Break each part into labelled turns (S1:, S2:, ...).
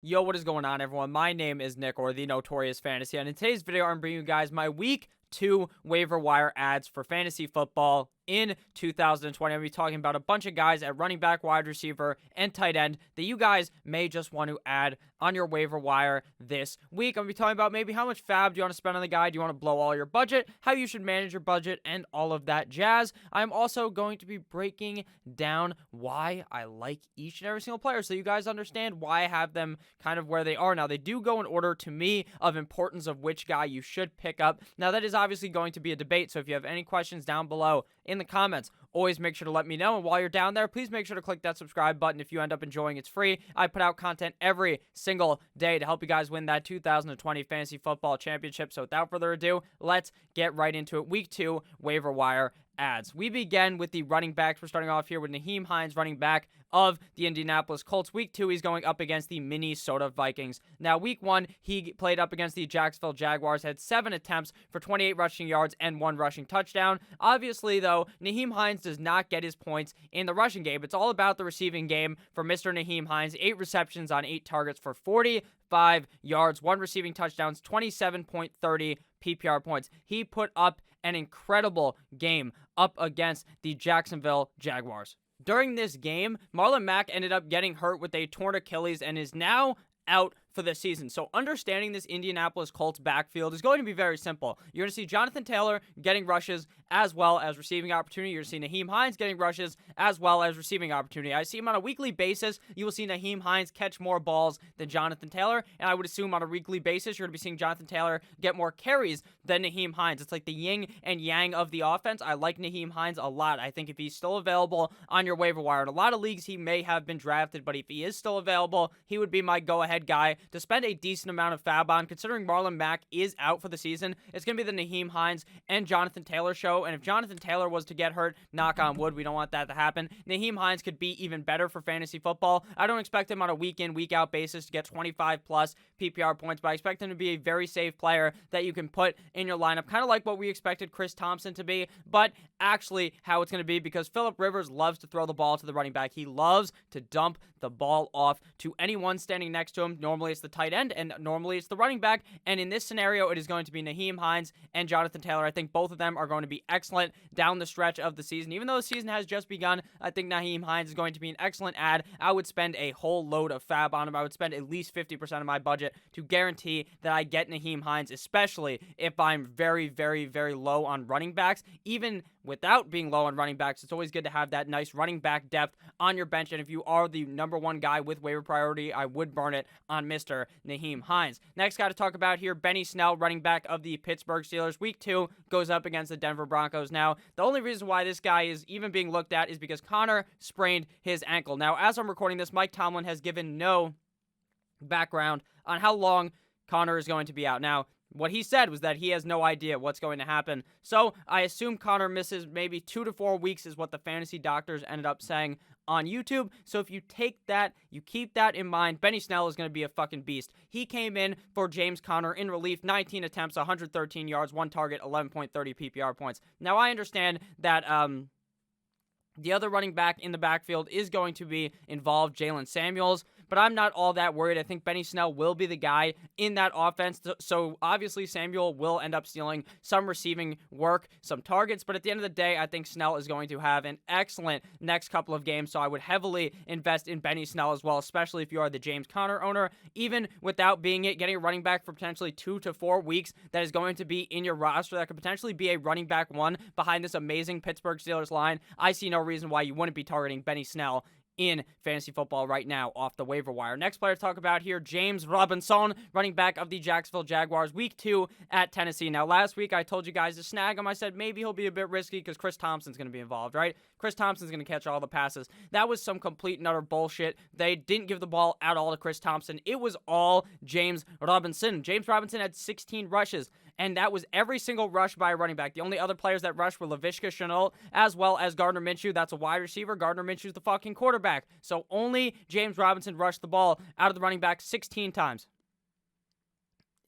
S1: Yo, what is going on, everyone? My name is Nick, or the Notorious Fantasy, and in today's video, I'm bringing you guys my Week 2 waiver wire ads for fantasy football in 2020. I'll be talking about a bunch of guys at running back, wide receiver, and tight end that you guys may just want to add on your waiver wire this week. I'm going to be talking about maybe how much fab do you want to spend on the guy, do you want to blow all your budget, how you should manage your budget, and all of that jazz. I'm also going to be breaking down why I like each and every single player so you guys understand why I have them kind of where they are. Now, they do go in order to me of importance of which guy you should pick up. Now, that is obviously going to be a debate, so if you have any questions down below in the comments, always make sure to let me know. And while you're down there, please make sure to click that subscribe button if you end up enjoying it. It's free. I put out content every single day to help you guys win that 2020 Fantasy Football Championship. So without further ado, let's get right into it. Week 2 waiver wire ads. We begin with the running backs. We're starting off here with Nyheim Hines, running back of the Indianapolis Colts. Week 2, he's going up against the Minnesota Vikings. Now, week 1, he played up against the Jacksonville Jaguars, had 7 attempts for 28 rushing yards and 1 rushing touchdown. Obviously, though, Nyheim Hines does not get his points in the rushing game. It's all about the receiving game for Mr. Nyheim Hines. 8 receptions on 8 targets for 45 yards, 1 receiving touchdowns, 27.30 PPR points. He put up an incredible game up against the Jacksonville Jaguars. During this game, Marlon Mack ended up getting hurt with a torn Achilles and is now out for the season. So understanding this Indianapolis Colts backfield is going to be very simple. You're going to see Jonathan Taylor getting rushes as well as receiving opportunity. You're going to see Nyheim Hines getting rushes as well as receiving opportunity. I see him on a weekly basis. You will see Nyheim Hines catch more balls than Jonathan Taylor, and I would assume on a weekly basis you're going to be seeing Jonathan Taylor get more carries than Nyheim Hines. It's like the yin and yang of the offense. I like Nyheim Hines a lot. I think if he's still available on your waiver wire, in a lot of leagues he may have been drafted, but if he is still available, he would be my go-ahead guy to spend a decent amount of fab on. Considering Marlon Mack is out for the season, it's going to be the Nyheim Hines and Jonathan Taylor show, and if Jonathan Taylor was to get hurt, knock on wood, we don't want that to happen, Nyheim Hines could be even better for fantasy football. I don't expect him on a week-in, week-out basis to get 25-plus PPR points, but I expect him to be a very safe player that you can put in your lineup, kind of like what we expected Chris Thompson to be, but actually how it's going to be, because Phillip Rivers loves to throw the ball to the running back. He loves to dump the ball off to anyone standing next to him. Normally it's the tight end, and normally it's the running back, and in this scenario, it is going to be Nyheim Hines and Jonathan Taylor. I think both of them are going to be excellent down the stretch of the season. Even though the season has just begun, I think Nyheim Hines is going to be an excellent ad. I would spend a whole load of fab on him. I would spend at least 50% of my budget to guarantee that I get Nyheim Hines, especially if I'm very, very, very low on running backs. Even without being low on running backs, it's always good to have that nice running back depth on your bench, and if you are the number 1 guy with waiver priority, I would burn it on Mr. Nyheim Hines. Next guy to talk about here, Benny Snell, running back of the Pittsburgh Steelers. Week 2 goes up against the Denver Broncos. Now, the only reason why this guy is even being looked at is because Connor sprained his ankle. Now, as I'm recording this, Mike Tomlin has given no background on how long Connor is going to be out. Now, what he said was that he has no idea what's going to happen. So I assume Connor misses maybe 2 to 4 weeks is what the fantasy doctors ended up saying on YouTube. So if you take that, you keep that in mind, Benny Snell is going to be a fucking beast. He came in for James Conner in relief, 19 attempts, 113 yards, 1 target, 11.30 PPR points. Now I understand that the other running back in the backfield is going to be involved, Jalen Samuels, but I'm not all that worried. I think Benny Snell will be the guy in that offense, so obviously Samuel will end up stealing some receiving work, some targets, but at the end of the day, I think Snell is going to have an excellent next couple of games, so I would heavily invest in Benny Snell as well, especially if you are the James Conner owner. Even without being it, getting a running back for potentially 2 to 4 weeks that is going to be in your roster, that could potentially be a running back 1 behind this amazing Pittsburgh Steelers line, I see no reason why you wouldn't be targeting Benny Snell in fantasy football right now off the waiver wire. Next player to talk about here, James Robinson, running back of the Jacksonville Jaguars, week 2 at Tennessee. Now, last week I told you guys to snag him. I said maybe he'll be a bit risky because Chris Thompson's going to be involved, right? Chris Thompson's going to catch all the passes. That was some complete and utter bullshit. They didn't give the ball at all to Chris Thompson. It was all James Robinson. James Robinson had 16 rushes, and that was every single rush by a running back. The only other players that rushed were Laviska Shenault as well as Gardner Minshew. That's a wide receiver. Gardner Minshew's the fucking quarterback. So only James Robinson rushed the ball out of the running back 16 times.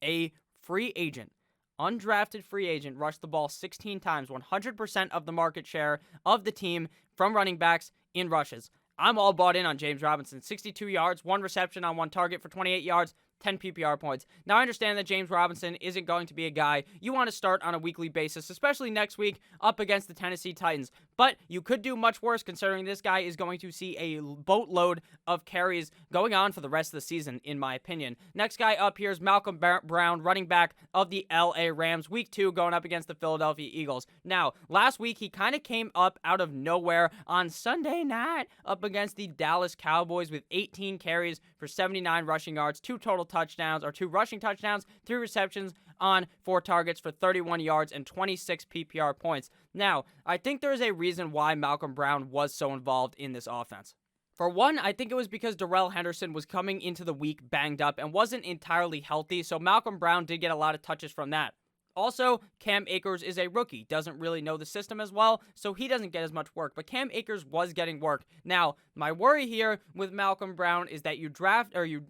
S1: A free agent, undrafted free agent, rushed the ball 16 times, 100% of the market share of the team from running backs in rushes. I'm all bought in on James Robinson. 62 yards, 1 reception on 1 target for 28 yards. 10 PPR points. Now, I understand that James Robinson isn't going to be a guy you want to start on a weekly basis, especially next week up against the Tennessee Titans. But you could do much worse considering this guy is going to see a boatload of carries going on for the rest of the season, in my opinion. Next guy up here is Malcolm Brown, running back of the LA Rams. Week 2 going up against the Philadelphia Eagles. Now, last week he kind of came up out of nowhere on Sunday night up against the Dallas Cowboys with 18 carries for 79 rushing yards, 2 total touchdowns, or 2 rushing touchdowns, 3 receptions on 4 targets for 31 yards and 26 PPR points. Now, I think there is a reason why Malcolm Brown was so involved in this offense. For one, I think it was because Darrell Henderson was coming into the week banged up and wasn't entirely healthy, so Malcolm Brown did get a lot of touches from that. Also, Cam Akers is a rookie, doesn't really know the system as well, so he doesn't get as much work, but Cam Akers was getting work. Now, my worry here with Malcolm Brown is that you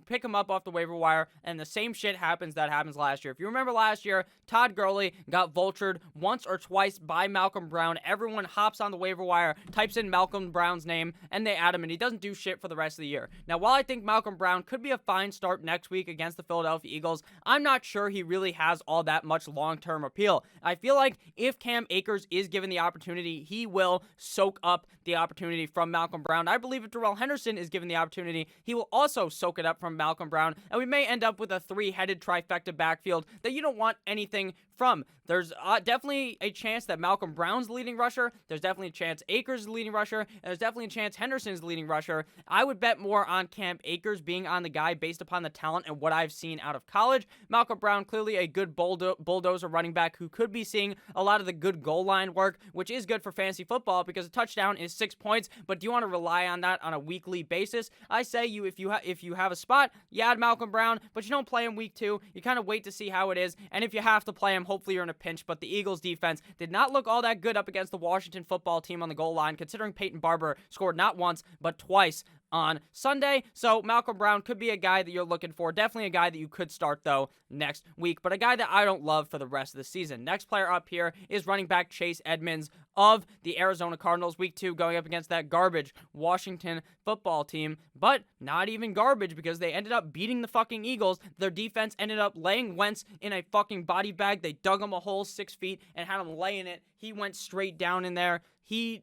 S1: pick him up off the waiver wire, and the same shit happens that happens last year. If you remember last year, Todd Gurley got vultured once or twice by Malcolm Brown. Everyone hops on the waiver wire, types in Malcolm Brown's name, and they add him, and he doesn't do shit for the rest of the year. Now, while I think Malcolm Brown could be a fine start next week against the Philadelphia Eagles, I'm not sure he really has all that much long-term appeal. I feel like if Cam Akers is given the opportunity, he will soak up the opportunity from Malcolm Brown. I believe if Darrell Henderson is given the opportunity, he will also soak it up from Malcolm Brown, and we may end up with a 3-headed trifecta backfield that you don't want anything from. There's definitely a chance that Malcolm Brown's the leading rusher. There's definitely a chance Akers is the leading rusher. And there's definitely a chance Henderson's the leading rusher. I would bet more on Cam Akers being on the guy based upon the talent and what I've seen out of college. Malcolm Brown, clearly a good bulldozer running back who could be seeing a lot of the good goal line work, which is good for fantasy football because a touchdown is 6 points. But do you want to rely on that on a weekly basis? I say if you have a spot, you add Malcolm Brown, but you don't play him week 2. You kind of wait to see how it is. And if you have to play him, hopefully you're in a pinch. But the Eagles defense did not look all that good up against the Washington football team on the goal line, considering Peyton Barber scored not once, but twice on Sunday. So Malcolm Brown could be a guy that you're looking for. Definitely a guy that you could start, though, next week, but a guy that I don't love for the rest of the season. Next player up here is running back Chase Edmonds of the Arizona Cardinals. Week 2 going up against that garbage Washington football team, but not even garbage because they ended up beating the fucking Eagles. Their defense ended up laying Wentz in a fucking body bag. They dug him a hole 6 feet and had him lay in it. He went straight down in there. He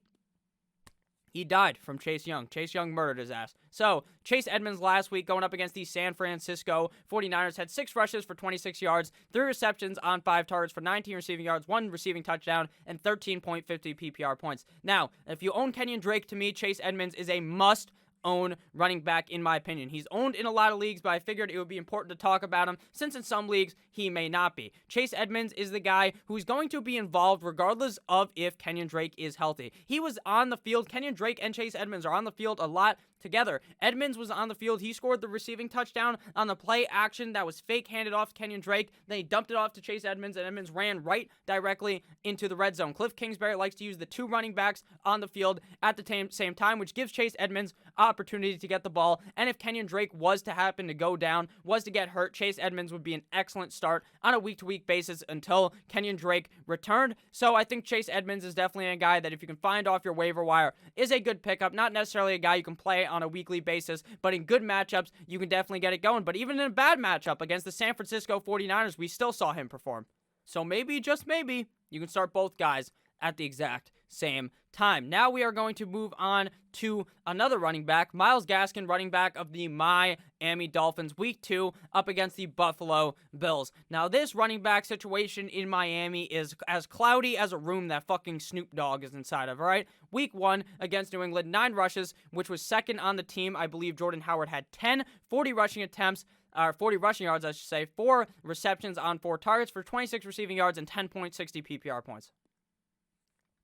S1: died from Chase Young. Chase Young murdered his ass. So, Chase Edmonds last week going up against the San Francisco 49ers had 6 rushes for 26 yards, 3 receptions on 5 targets for 19 receiving yards, 1 receiving touchdown, and 13.50 PPR points. Now, if you own Kenyon Drake, to me, Chase Edmonds is a must-own running back, in my opinion. He's owned in a lot of leagues, but I figured it would be important to talk about him, since in some leagues, he may not be. Chase Edmonds is the guy who's going to be involved regardless of if Kenyon Drake is healthy. He was on the field. Kenyon Drake and Chase Edmonds are on the field a lot together. Edmonds was on the field. He scored the receiving touchdown on the play action that was fake handed off to Kenyon Drake. Then he dumped it off to Chase Edmonds, and Edmonds ran right directly into the red zone. Cliff Kingsbury likes to use the 2 running backs on the field at the same time, which gives Chase Edmonds opportunity to get the ball. And if Kenyon Drake was to happen to go down, was to get hurt, Chase Edmonds would be an excellent start on a week-to-week basis until Kenyon Drake returned. So I think Chase Edmonds is definitely a guy that if you can find off your waiver wire is a good pickup. Not necessarily a guy you can play on a weekly basis, but in good matchups, you can definitely get it going. But even in a bad matchup against the San Francisco 49ers, we still saw him perform. So maybe, just maybe, you can start both guys at the exact same time. Now we are going to move on to another running back, Myles Gaskin, running back of the Miami Dolphins, week 2 up against the Buffalo Bills. Now this running back situation in Miami is as cloudy as a room that fucking Snoop Dogg is inside of, all right? Week 1 against New England, 9 rushes, which was second on the team. I believe Jordan Howard had 10, 40 rushing attempts, 40 rushing yards, I should say, 4 receptions on 4 targets for 26 receiving yards and 10.60 PPR points.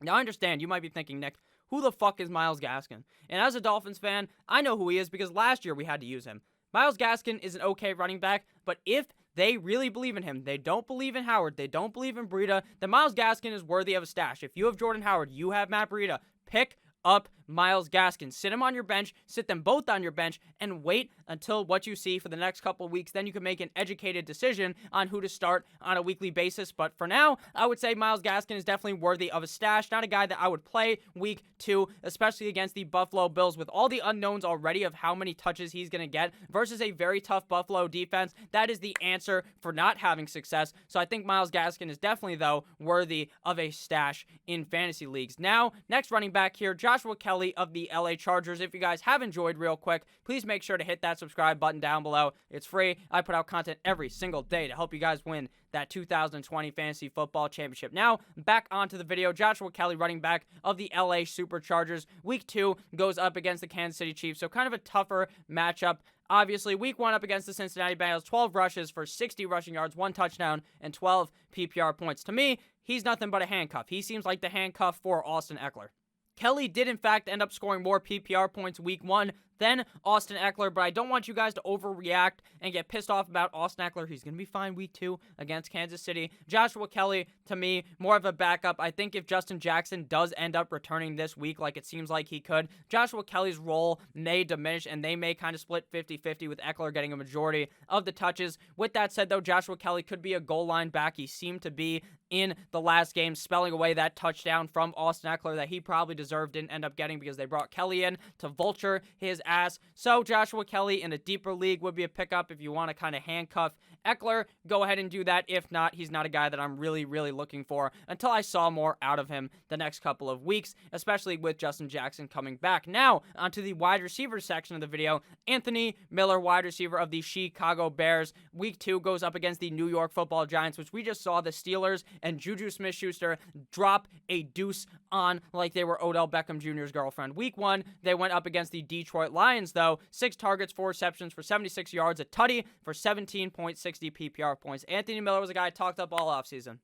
S1: Now, I understand, you might be thinking, Nick, who the fuck is Myles Gaskin? And as a Dolphins fan, I know who he is because last year we had to use him. Myles Gaskin is an okay running back, but if they really believe in him, they don't believe in Howard, they don't believe in Breida, then Myles Gaskin is worthy of a stash. If you have Jordan Howard, you have Matt Breida, pick up Myles, Gaskin. Sit him on your bench, sit them both on your bench, and wait until what you see for the next couple weeks. Then you can make an educated decision on who to start on a weekly basis. But for now, I would say Myles Gaskin is definitely worthy of a stash. Not a guy that I would play week 2, especially against the Buffalo Bills with all the unknowns already of how many touches he's going to get versus a very tough Buffalo defense. That is the answer for not having success. So I think Myles Gaskin is definitely, though, worthy of a stash in fantasy leagues. Now, next running back here, Joshua Kelley of the LA Chargers. If you guys have enjoyed real quick, please make sure to hit that subscribe button down below. It's free. I put out content every single day to help you guys win that 2020 Fantasy Football Championship. Now, back onto the video. Joshua Kelley, running back of the LA Superchargers. Week 2 goes up against the Kansas City Chiefs, so kind of a tougher matchup. Obviously, week 1 up against the Cincinnati Bengals, 12 rushes for 60 rushing yards, 1 touchdown, and 12 PPR points. To me, he's nothing but a handcuff. He seems like the handcuff for Austin Eckler. Kelley did, in fact, end up scoring more PPR points week 1 than Austin Eckler, but I don't want you guys to overreact and get pissed off about Austin Eckler. He's going to be fine week 2 against Kansas City. Joshua Kelley, to me, more of a backup. I think if Justin Jackson does end up returning this week, like it seems like he could, Joshua Kelley's role may diminish, and they may kind of split 50-50 with Eckler getting a majority of the touches. With that said, though, Joshua Kelley could be a goal line back. He seemed to be in the last game, spelling away that touchdown from Austin Eckler that he probably deserved, didn't end up getting because they brought Kelley in to vulture his ass. So Joshua Kelley in a deeper league would be a pickup if you want to kind of handcuff Eckler. Go ahead and do that. If not, he's not a guy that I'm really looking for until I saw more out of him the next couple of weeks, especially with Justin Jackson coming back. Now, onto the wide receiver section of the video. Anthony Miller, wide receiver of the Chicago Bears. Week 2 goes up against the New York Football Giants, which we just saw the Steelers and Juju Smith-Schuster drop a deuce on like they were Odell Beckham Jr.'s girlfriend. Week 1, they went up against the Detroit Lions, though. 6 targets, 4 receptions for 76 yards, a tutty for 17.60 PPR points. Anthony Miller was a guy I talked up all offseason.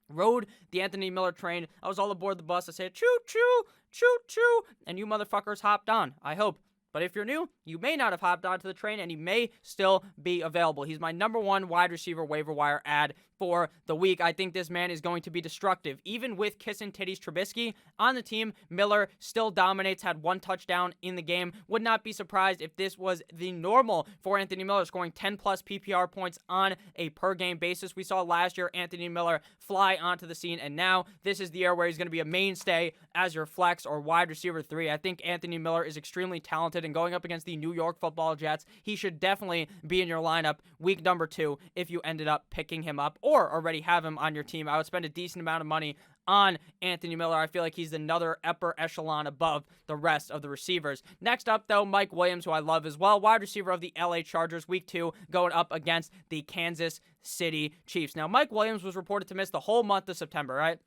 S1: Rode the Anthony Miller train. I was all aboard the bus. I said, choo-choo, choo-choo, and you motherfuckers hopped on, I hope. But if you're new, you may not have hopped onto the train, and he may still be available. He's my number 1 wide receiver waiver wire ad for the week. I think this man is going to be destructive. Even with Kissin' Titties Trubisky on the team, Miller still dominates, had 1 touchdown in the game. Would not be surprised if this was the normal for Anthony Miller, scoring 10-plus PPR points on a per-game basis. We saw last year Anthony Miller fly onto the scene, and now this is the year where he's going to be a mainstay as your flex or wide receiver 3. I think Anthony Miller is extremely talented, and going up against the New York Football Jets, he should definitely be in your lineup week number 2 if you ended up picking him up or already have him on your team. I would spend a decent amount of money on Anthony Miller. I feel like he's another upper echelon above the rest of the receivers. Next up, though, Mike Williams, who I love as well, wide receiver of the LA Chargers, week 2, going up against the Kansas City Chiefs. Now, Mike Williams was reported to miss the whole month of September, right?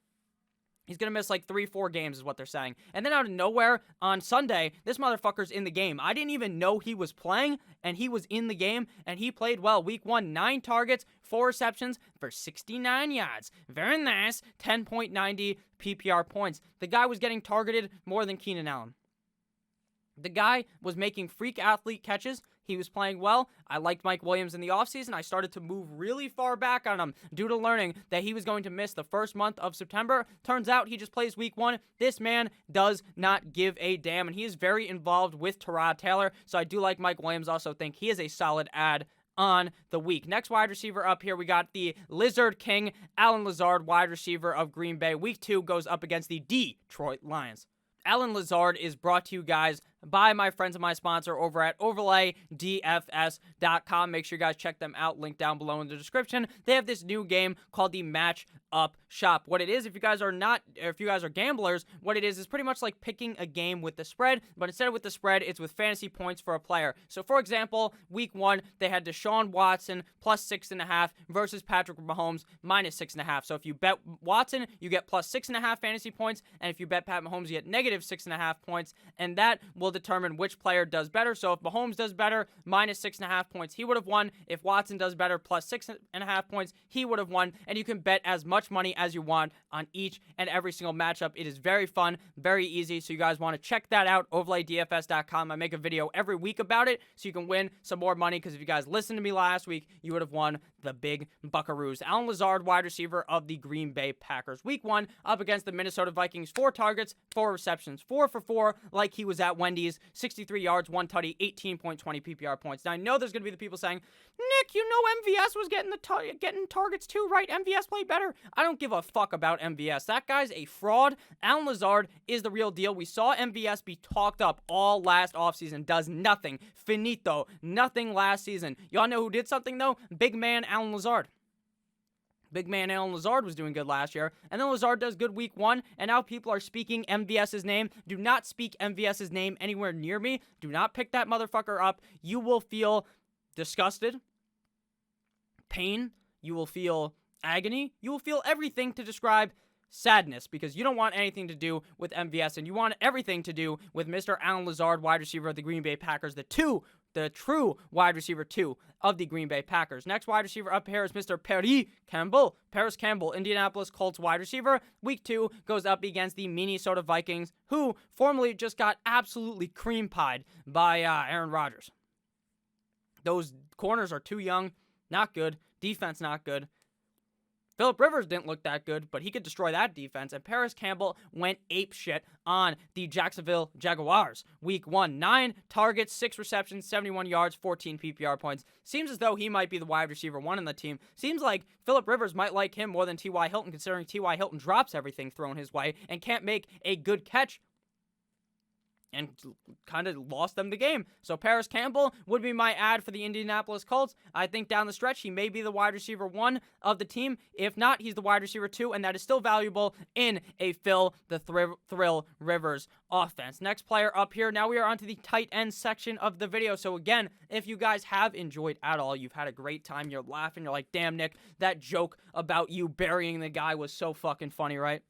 S1: He's going to miss like 3-4 games is what they're saying. And then out of nowhere on Sunday, this motherfucker's in the game. I didn't even know he was playing, and he was in the game, and he played well. Week 1, 9 targets, 4 receptions for 69 yards. Very nice. 10.90 PPR points. The guy was getting targeted more than Keenan Allen. The guy was making freak athlete catches. He was playing well. I liked Mike Williams in the offseason. I started to move really far back on him due to learning that he was going to miss the first month of September. Turns out he just plays week 1. This man does not give a damn, and he is very involved with Tyrod Taylor. So I do like Mike Williams. Also think he is a solid add on the week. Next wide receiver up here, we got the Lizard King, Allen Lazard, wide receiver of Green Bay. Week 2 goes up against the Detroit Lions. Allen Lazard is brought to you guys by my friends and my sponsor over at OverlayDFS.com. Make sure you guys check them out. Link down below in the description. They have this new game called the Match Up Shop. What it is, if you guys are gamblers, what it is pretty much like picking a game with the spread, but instead of with the spread, it's with fantasy points for a player. So, for example, week 1, they had Deshaun Watson plus 6.5 versus Patrick Mahomes minus 6.5. So, if you bet Watson, you get plus 6.5 fantasy points, and if you bet Pat Mahomes, you get negative 6.5 points, and that will will determine which player does better. So if Mahomes does better, minus 6.5 points, he would have won. If Watson does better, plus 6.5 points, he would have won. And you can bet as much money as you want on each and every single matchup. It is very fun, very easy. So you guys want to check that out, overlaydfs.com. I make a video every week about it so you can win some more money, because if you guys listened to me last week, you would have won the big buckaroos. Allen Lazard, wide receiver of the Green Bay Packers. Week 1 up against the Minnesota Vikings. 4 targets, 4 receptions, 4 for 4 like he was at Wendy's. 63 yards, 1 tutty, 18.20 PPR points. Now I know there's going to be the people saying, Nick, you know MVS was getting targets too, right? MVS played better. I don't give a fuck about MVS. That guy's a fraud. Allen Lazard is the real deal. We saw MVS be talked up all last offseason. Does nothing. Finito. Nothing last season. Y'all know who did something, though? Big man Allen Lazard. Big man Allen Lazard was doing good last year, and then Lazard does good week 1, and now people are speaking MVS's name. Do not speak MVS's name anywhere near me. Do not pick that motherfucker up. You will feel disgusted, pain, you will feel agony, you will feel everything to describe sadness, because you don't want anything to do with MVS, and you want everything to do with Mr. Allen Lazard, wide receiver of the Green Bay Packers, the true wide receiver 2 of the Green Bay Packers. Next wide receiver up here is Mr. Parris Campbell, Indianapolis Colts wide receiver. Week 2 goes up against the Minnesota Vikings, who formerly just got absolutely cream pied by Aaron Rodgers. Those corners are too young, not good. Defense not good. Phillip Rivers didn't look that good, but he could destroy that defense. And Parris Campbell went apeshit on the Jacksonville Jaguars. Week 1, 9 targets, 6 receptions, 71 yards, 14 PPR points. Seems as though he might be the wide receiver 1 in the team. Seems like Phillip Rivers might like him more than T.Y. Hilton, considering T.Y. Hilton drops everything thrown his way and can't make a good catch, and kind of lost them the game. So Parris Campbell would be my ad for the Indianapolis Colts. I think down the stretch, he may be the wide receiver 1 of the team. If not, he's the wide receiver 2, and that is still valuable in a Phil the Thrill Rivers offense. Next player up here. Now we are onto the tight end section of the video. So again, if you guys have enjoyed at all, you've had a great time, you're laughing, you're like, damn, Nick, that joke about you burying the guy was so fucking funny, right?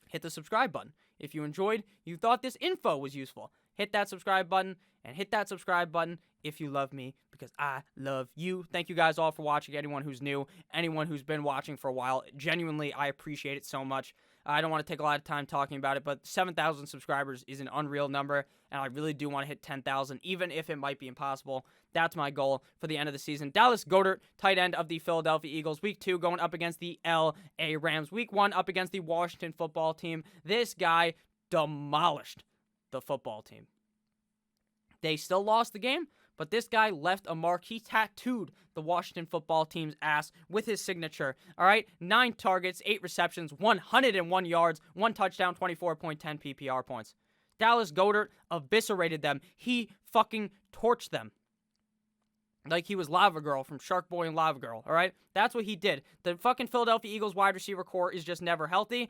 S1: Hit the subscribe button. If you enjoyed, you thought this info was useful, hit that subscribe button, and hit that subscribe button if you love me, because I love you. Thank you guys all for watching. Anyone who's new, anyone who's been watching for a while, genuinely, I appreciate it so much. I don't want to take a lot of time talking about it, but 7,000 subscribers is an unreal number, and I really do want to hit 10,000, even if it might be impossible. That's my goal for the end of the season. Dallas Goedert, tight end of the Philadelphia Eagles. Week 2 going up against the L.A. Rams. Week 1 up against the Washington football team. This guy demolished the football team. They still lost the game, but this guy left a mark. He tattooed the Washington football team's ass with his signature. All right, 9 targets, 8 receptions, 101 yards, 1 touchdown, 24.10 PPR points. Dallas Goedert eviscerated them. He fucking torched them like he was Lava Girl from Shark Boy and Lava Girl, all right? That's what he did. The fucking Philadelphia Eagles wide receiver core is just never healthy.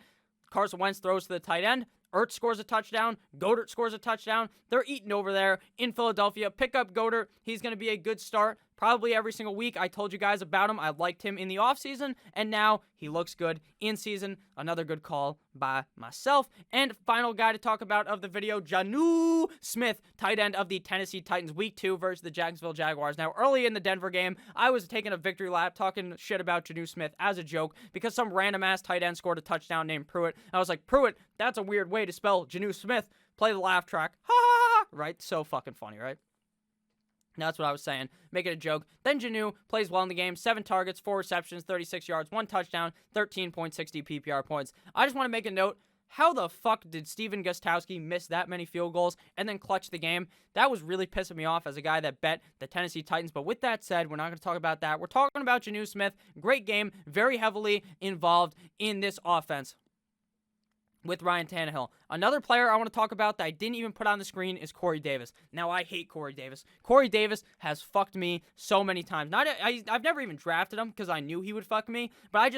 S1: Carson Wentz throws to the tight end. Ertz scores a touchdown. Goedert scores a touchdown. They're eating over there in Philadelphia. Pick up Goedert. He's going to be a good start probably every single week. I told you guys about him. I liked him in the offseason, and now he looks good in season. Another good call by myself. And final guy to talk about of the video, Jonnu Smith, tight end of the Tennessee Titans, week 2 versus the Jacksonville Jaguars. Now, early in the Denver game, I was taking a victory lap, talking shit about Jonnu Smith as a joke because some random-ass tight end scored a touchdown named Pruitt. I was like, Pruitt, that's a weird way to spell Jonnu Smith. Play the laugh track. Ha ha ha! Right? So fucking funny, right? That's what I was saying. Make it a joke. Then Jonnu plays well in the game. 7 targets, 4 receptions, 36 yards, 1 touchdown, 13.60 PPR points. I just want to make a note. How the fuck did Steven Gostkowski miss that many field goals and then clutch the game? That was really pissing me off as a guy that bet the Tennessee Titans. But with that said, we're not going to talk about that. We're talking about Jonnu Smith. Great game. Very heavily involved in this offense with Ryan Tannehill. Another player I want to talk about that I didn't even put on the screen is Corey Davis. Now, I hate Corey Davis. Corey Davis has fucked me so many times. I've never even drafted him because I knew he would fuck me, but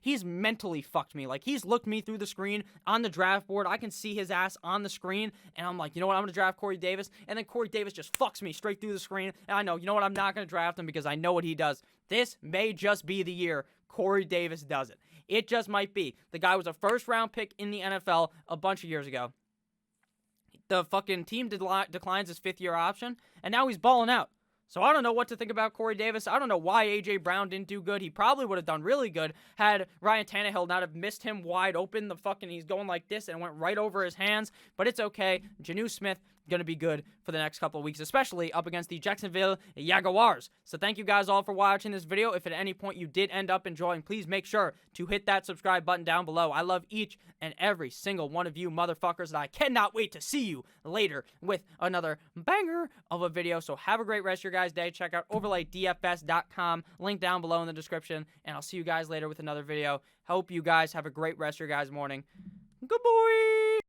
S1: he's mentally fucked me. Like, he's looked me through the screen on the draft board. I can see his ass on the screen, and I'm like, you know what, I'm going to draft Corey Davis, and then Corey Davis just fucks me straight through the screen, and I know, you know what, I'm not going to draft him because I know what he does. This may just be the year Corey Davis does it. It just might be. The guy was a first-round pick in the NFL a bunch of years ago. the fucking team declines his 5th-year option, and now he's balling out. So I don't know what to think about Corey Davis. I don't know why A.J. Brown didn't do good. He probably would have done really good had Ryan Tannehill not have missed him wide open. He's going like this and went right over his hands. But it's okay. Jonnu Smith going to be good for the next couple of weeks, especially up against the Jacksonville Jaguars. So thank you guys all for watching this video. If at any point you did end up enjoying, please make sure to hit that subscribe button down below. I love each and every single one of you motherfuckers, and I cannot wait to see you later with another banger of a video. So have a great rest of your guys' day. Check out overlaydfs.com, link down below in the description, and I'll see you guys later with another video. Hope you guys have a great rest of your guys' morning. Good boy!